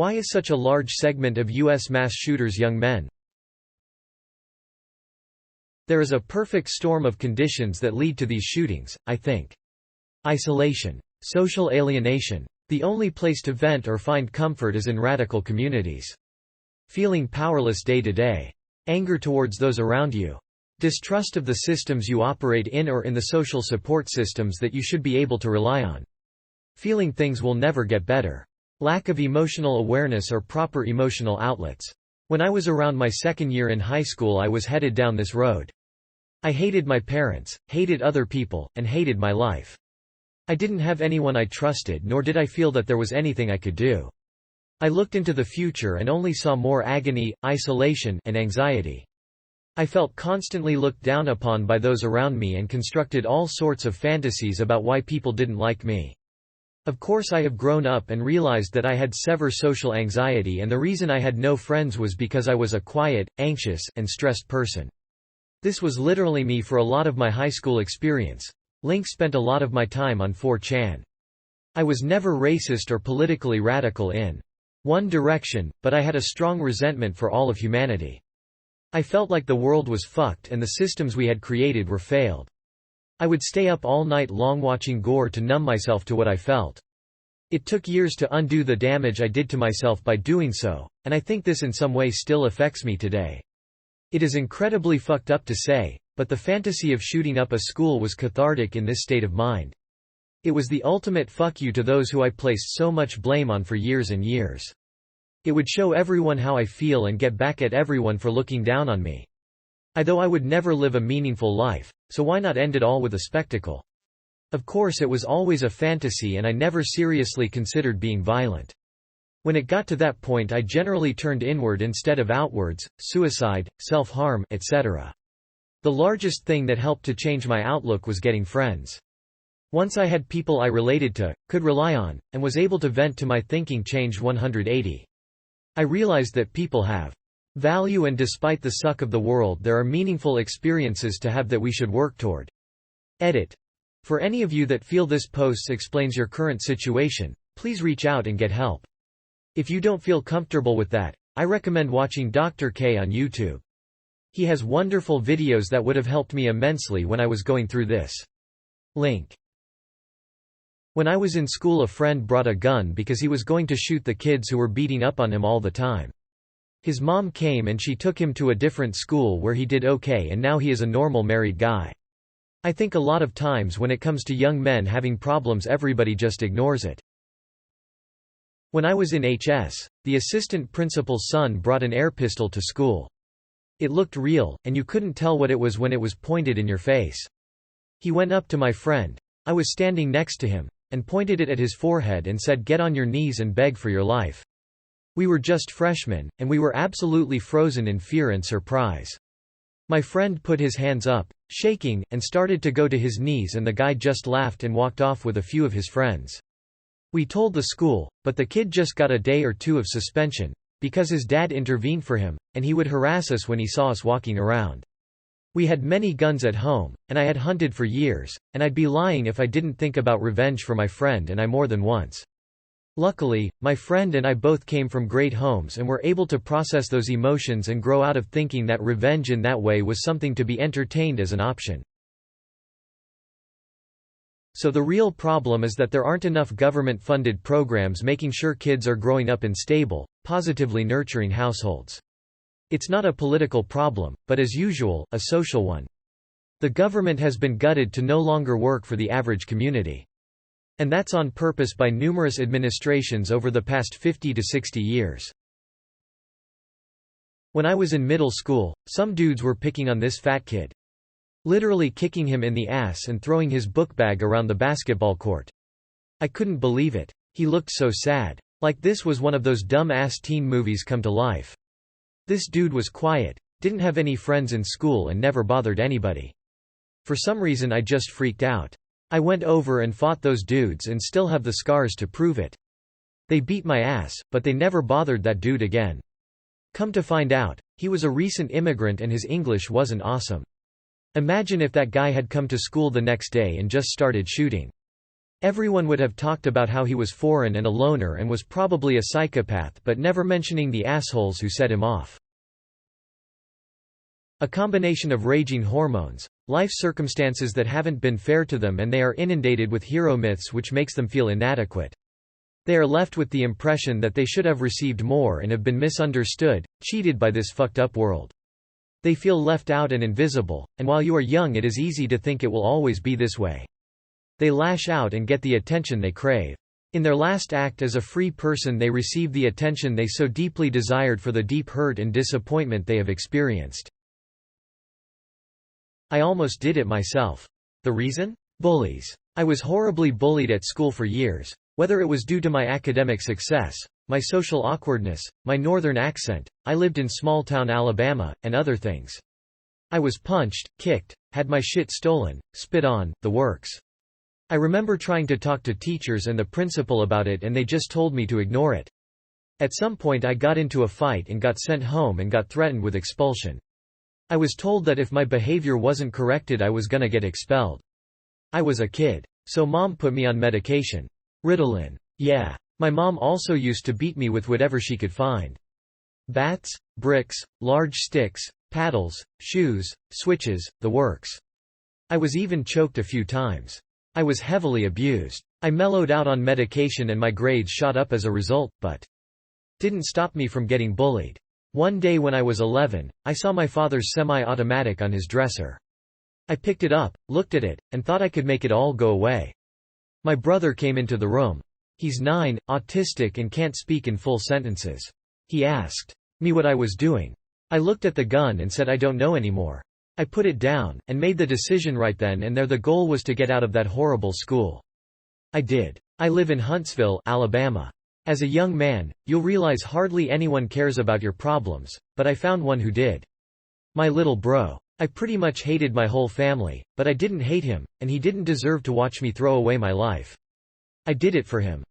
Why is such a large segment of U.S. mass shooters young men? There is a perfect storm of conditions that lead to these shootings, I think. Isolation. Social alienation. The only place to vent or find comfort is in radical communities. Feeling powerless day to day. Anger towards those around you. Distrust of the systems you operate in or in the social support systems that you should be able to rely on. Feeling things will never get better. Lack of emotional awareness or proper emotional outlets. When I was around my second year in high school, I was headed down this road. I hated my parents, hated other people, and hated my life. I didn't have anyone I trusted, nor did I feel that there was anything I could do. I looked into the future and only saw more agony, isolation, and anxiety. I felt constantly looked down upon by those around me and constructed all sorts of fantasies about why people didn't like me. Of course, I have grown up and realized that I had severe social anxiety, and the reason I had no friends was because I was a quiet, anxious, and stressed person. This was literally me for a lot of my high school experience. Link spent a lot of my time on 4chan. I was never racist or politically radical in one direction, but I had a strong resentment for all of humanity. I felt like the world was fucked and the systems we had created were failed. I would stay up all night long watching gore to numb myself to what I felt. It took years to undo the damage I did to myself by doing so, and I think this in some way still affects me today. It is incredibly fucked up to say, but the fantasy of shooting up a school was cathartic in this state of mind. It was the ultimate fuck you to those who I placed so much blame on for years and years. It would show everyone how I feel and get back at everyone for looking down on me. Though I would never live a meaningful life, so why not end it all with a spectacle? Of course, it was always a fantasy and I never seriously considered being violent. When it got to that point, I generally turned inward instead of outwards, suicide, self-harm, etc. The largest thing that helped to change my outlook was getting friends. Once I had people I related to, could rely on, and was able to vent to, my thinking changed 180. I realized that people have value, and despite the suck of the world, there are meaningful experiences to have that we should work toward. Edit. For any of you that feel this post explains your current situation, please reach out and get help. If you don't feel comfortable with that, I recommend watching Dr. K on YouTube. He has wonderful videos that would have helped me immensely when I was going through this. Link. When I was in school, a friend brought a gun because he was going to shoot the kids who were beating up on him all the time. His mom came and she took him to a different school where he did okay, and now he is a normal married guy. I think a lot of times when it comes to young men having problems, everybody just ignores it. When I was in HS, the assistant principal's son brought an air pistol to school. It looked real, and you couldn't tell what it was when it was pointed in your face. He went up to my friend, I was standing next to him, and pointed it at his forehead and said, "Get on your knees and beg for your life." We were just freshmen, and we were absolutely frozen in fear and surprise. My friend put his hands up, shaking, and started to go to his knees, and the guy just laughed and walked off with a few of his friends. We told the school, but the kid just got a day or two of suspension, because his dad intervened for him, and he would harass us when he saw us walking around. We had many guns at home, and I had hunted for years, and I'd be lying if I didn't think about revenge for my friend, and I more than once. Luckily, my friend and I both came from great homes and were able to process those emotions and grow out of thinking that revenge in that way was something to be entertained as an option. So the real problem is that there aren't enough government-funded programs making sure kids are growing up in stable, positively nurturing households. It's not a political problem, but as usual, a social one. The government has been gutted to no longer work for the average community. And that's on purpose by numerous administrations over the past 50 to 60 years. When I was in middle school, some dudes were picking on this fat kid. Literally kicking him in the ass and throwing his book bag around the basketball court. I couldn't believe it. He looked so sad. Like this was one of those dumb-ass teen movies come to life. This dude was quiet, didn't have any friends in school, and never bothered anybody. For some reason I just freaked out. I went over and fought those dudes and still have the scars to prove it. They beat my ass, but they never bothered that dude again. Come to find out, he was a recent immigrant and his English wasn't awesome. Imagine if that guy had come to school the next day and just started shooting. Everyone would have talked about how he was foreign and a loner and was probably a psychopath, but never mentioning the assholes who set him off. A combination of raging hormones, life circumstances that haven't been fair to them, and they are inundated with hero myths which makes them feel inadequate. They are left with the impression that they should have received more and have been misunderstood, cheated by this fucked up world. They feel left out and invisible, and while you are young it is easy to think it will always be this way. They lash out and get the attention they crave. In their last act as a free person they receive the attention they so deeply desired for the deep hurt and disappointment they have experienced. I almost did it myself. The reason? Bullies. I was horribly bullied at school for years. Whether it was due to my academic success, my social awkwardness, my northern accent, I lived in small-town Alabama, and other things. I was punched, kicked, had my shit stolen, spit on, the works. I remember trying to talk to teachers and the principal about it and they just told me to ignore it. At some point I got into a fight and got sent home and got threatened with expulsion. I was told that if my behavior wasn't corrected I was gonna get expelled. I was a kid. So mom put me on medication. Ritalin. Yeah. My mom also used to beat me with whatever she could find. Bats, bricks, large sticks, paddles, shoes, switches, the works. I was even choked a few times. I was heavily abused. I mellowed out on medication and my grades shot up as a result, but didn't stop me from getting bullied. One day when I was 11, I saw my father's semi-automatic on his dresser. I picked it up, looked at it, and thought I could make it all go away. My brother came into the room. He's 9, autistic and can't speak in full sentences. He asked me what I was doing. I looked at the gun and said I don't know anymore. I put it down, and made the decision right then and there. The goal was to get out of that horrible school. I did. I live in Huntsville, Alabama. As a young man, you'll realize hardly anyone cares about your problems, but I found one who did. My little bro. I pretty much hated my whole family, but I didn't hate him, and he didn't deserve to watch me throw away my life. I did it for him.